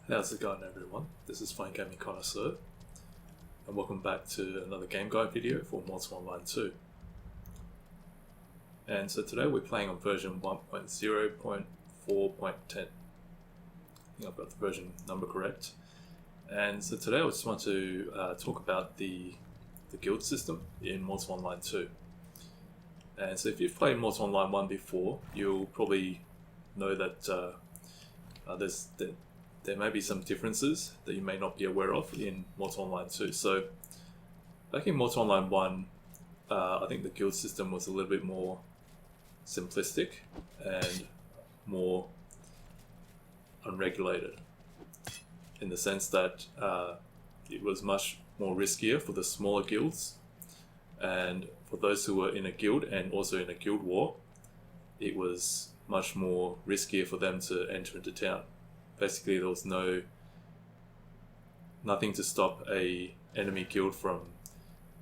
How's it going, everyone? This is Fine Gaming Connoisseur, and welcome back to another game guide video for Mods Online 2. And so today we're playing on version 1.0.4.10. I think I've got the version number correct. And so today I just want to talk about the guild system in Mods Online 2. And so if you've played Mods Online 1 before, you'll probably know that there may be some differences that you may not be aware of in Mods Online 2. So back in Mods Online 1, I think the guild system was a little bit more simplistic and more unregulated, in the sense that it was much more riskier for the smaller guilds, and for those who were in a guild and also in a guild war, it was much more riskier for them to enter into town. Basically, there was nothing to stop a enemy guild from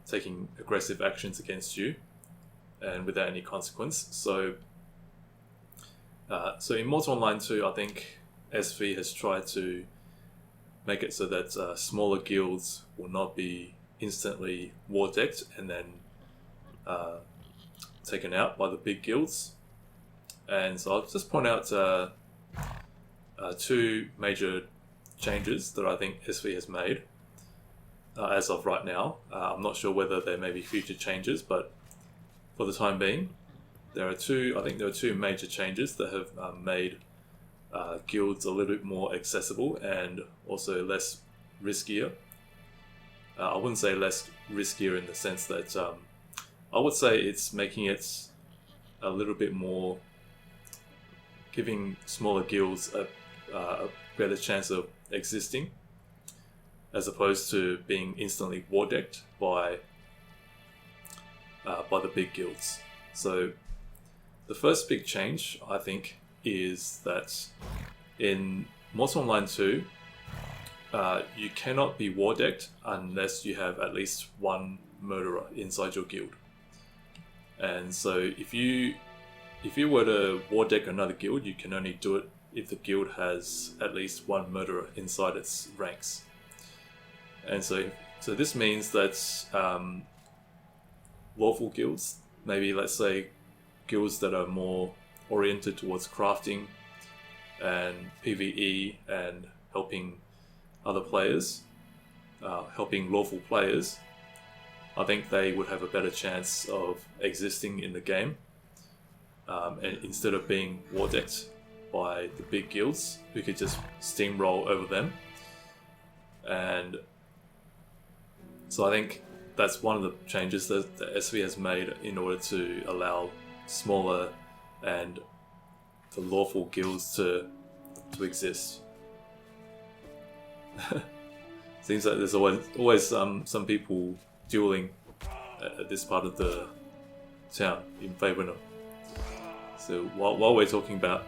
taking aggressive actions against you, and without any consequence. So in Mods Online 2, I think SV has tried to make it so that smaller guilds will not be instantly war-decked and then taken out by the big guilds. And so I'll just point out two major changes that I think SV has made as of right now. I'm not sure whether there may be future changes, but for the time being, there are two major changes that have made guilds a little bit more accessible and also less riskier. I wouldn't say less riskier in the sense that I would say it's making it a little bit more, giving smaller guilds a better chance of existing, as opposed to being instantly war-decked by the big guilds. So the first big change, I think, is that in Mods Online 2, you cannot be war-decked unless you have at least one murderer inside your guild. And so if you were to war-deck another guild, you can only do it if the guild has at least one murderer inside its ranks. And so this means that lawful guilds, maybe let's say guilds that are more oriented towards crafting and PvE and helping other players, helping lawful players, I think they would have a better chance of existing in the game, and instead of being war-decked by the big guilds who could just steamroll over them. And so I think that's one of the changes that the SV has made in order to allow smaller and the lawful guilds to exist. Seems like there's always some people dueling at this part of the town in Favornham. So while we're talking about,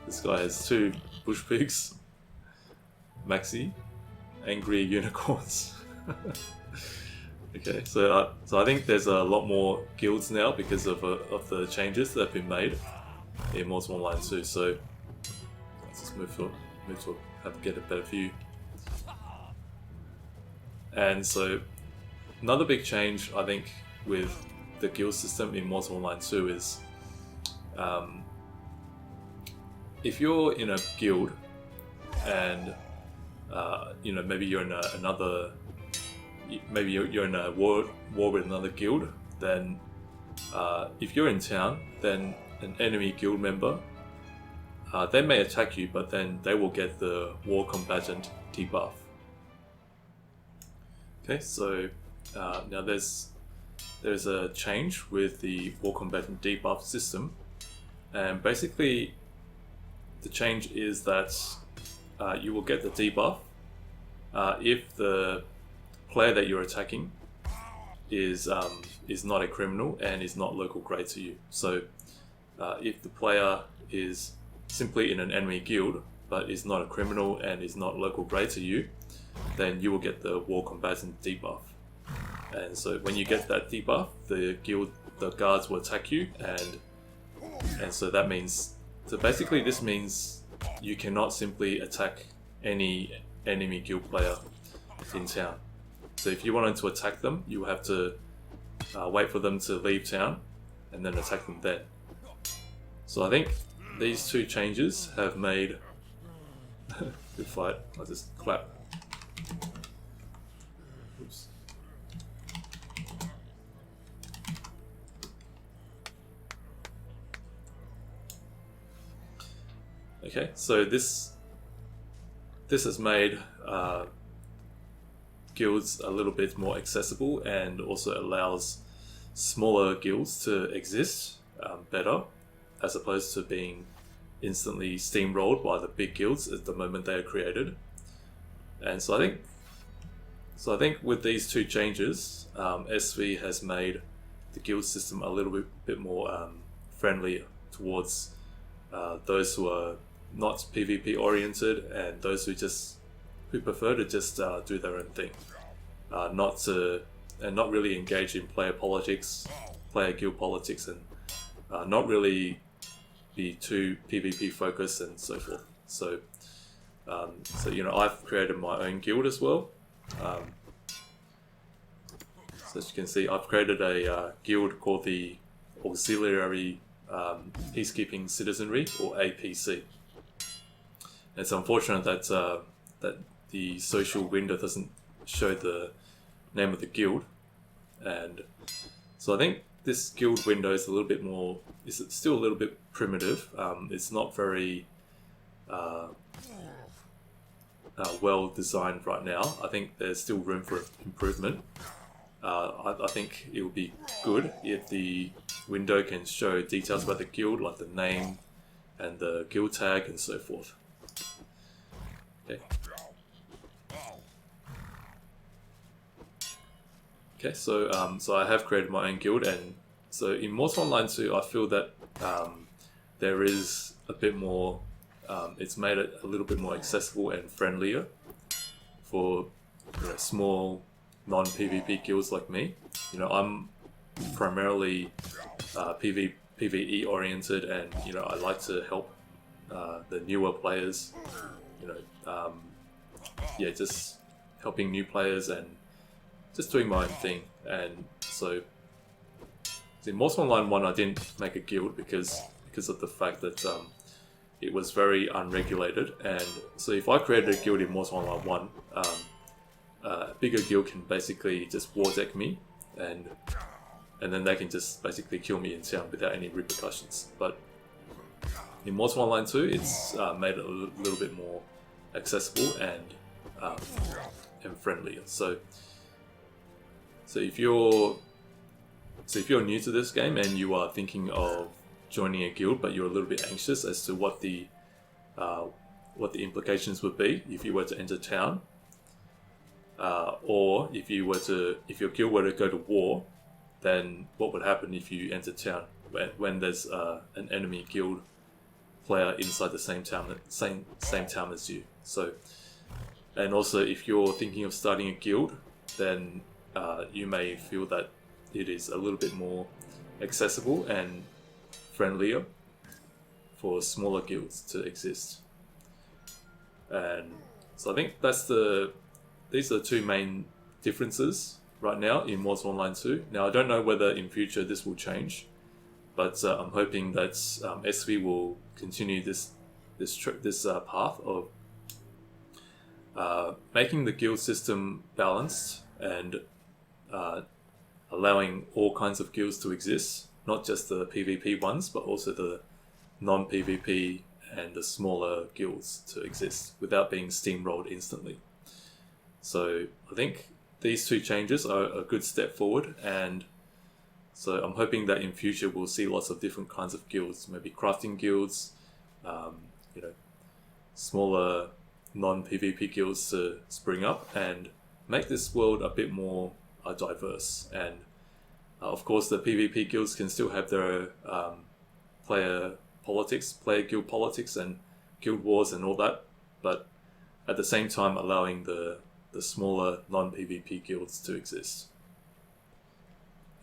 this guy has two bush pigs, Maxi, angry unicorns. Okay, so I think there's a lot more guilds now because of the changes that have been made in Mods Online 2. So let's just move to get a better view. And so another big change, I think, with the guild system in Mods Online 2 is if you're in a guild and maybe you're in you're in a war with another guild, then if you're in town, then an enemy guild member, they may attack you, but then they will get the war combatant debuff. Okay, so now there's a change with the war combatant debuff system, and basically the change is that you will get the debuff if the player that you're attacking is not a criminal and is not local grade to you. So if the player is simply in an enemy guild but is not a criminal and is not local grade to you, then you will get the war combatant debuff. And so when you get that debuff, the guards will attack you, and so that means, so basically this means you cannot simply attack any enemy guild player in town. So if you wanted to attack them, you have to wait for them to leave town and then attack them then. So I think these two changes have made good fight. I just clap. Oops. Okay, so this has made guilds a little bit more accessible, and also allows smaller guilds to exist better, as opposed to being instantly steamrolled by the big guilds at the moment they are created. And so I think with these two changes, SV has made the guild system a little bit more friendly towards those who are not PvP oriented, and those who prefer to just do their own thing, not really engage in player guild politics, and not really be too PvP focused and so forth. So, you know, I've created my own guild as well. So as you can see, I've created a guild called the Auxiliary Peacekeeping Citizenry, or APC. It's unfortunate that that the social window doesn't show the name of the guild, and so I think this guild window is still a little bit primitive. It's not very well designed right now. I think there's still room for improvement. I think it would be good if the window can show details about the guild, like the name and the guild tag and so forth. Okay. Okay, so I have created my own guild, and so in Mortal Online 2, I feel that there is a bit more. It's made it a little bit more accessible and friendlier for, you know, small non-PvP guilds like me. You know, I'm primarily PvE oriented, and you know, I like to help the newer players. You know, yeah, just helping new players and just doing my own thing. And so in Mortal Online 1, I didn't make a guild because of the fact that it was very unregulated. And so if I created a guild in Mortal Online 1, a bigger guild can basically just Wardec me, and then they can just basically kill me in town without any repercussions. But in Mortal Online 2, it's made it a little bit more accessible and friendlier. So if you're new to this game and you are thinking of joining a guild, but you're a little bit anxious as to what the implications would be if you were to enter town, or if your guild were to go to war, then what would happen if you enter town when there's an enemy guild player inside the same town as you. So, and also if you're thinking of starting a guild, then you may feel that it is a little bit more accessible and friendlier for smaller guilds to exist. And so I think these are the two main differences right now in Mortal Online 2. Now I don't know whether in future this will change, but I'm hoping that SV will continue this path of making the guild system balanced and allowing all kinds of guilds to exist, not just the PvP ones, but also the non-PvP and the smaller guilds to exist without being steamrolled instantly. So I think these two changes are a good step forward, and so I'm hoping that in future we'll see lots of different kinds of guilds, maybe crafting guilds, you know, smaller non-PvP guilds to spring up and make this world a bit more diverse. And of course the PvP guilds can still have their player guild politics and guild wars and all that, but at the same time allowing the smaller non-PvP guilds to exist.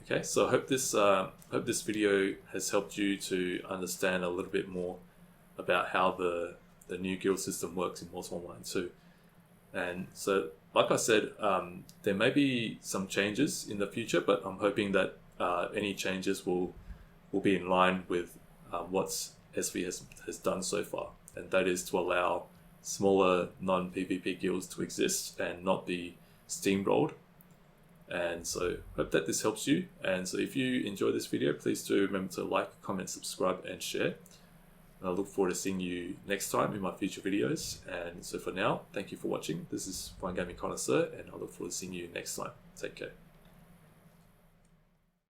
Okay, so I hope this video has helped you to understand a little bit more about how the the new guild system works in Mortal Online too. And so, like I said, there may be some changes in the future, but I'm hoping that any changes will be in line with what SV has done so far, and that is to allow smaller non-PvP guilds to exist and not be steamrolled. And so hope that this helps you. And so if you enjoy this video, please do remember to like, comment, subscribe, and share. And I look forward to seeing you next time in my future videos. And so for now, thank you for watching. This is Fine Gaming Connoisseur, and I look forward to seeing you next time. Take care.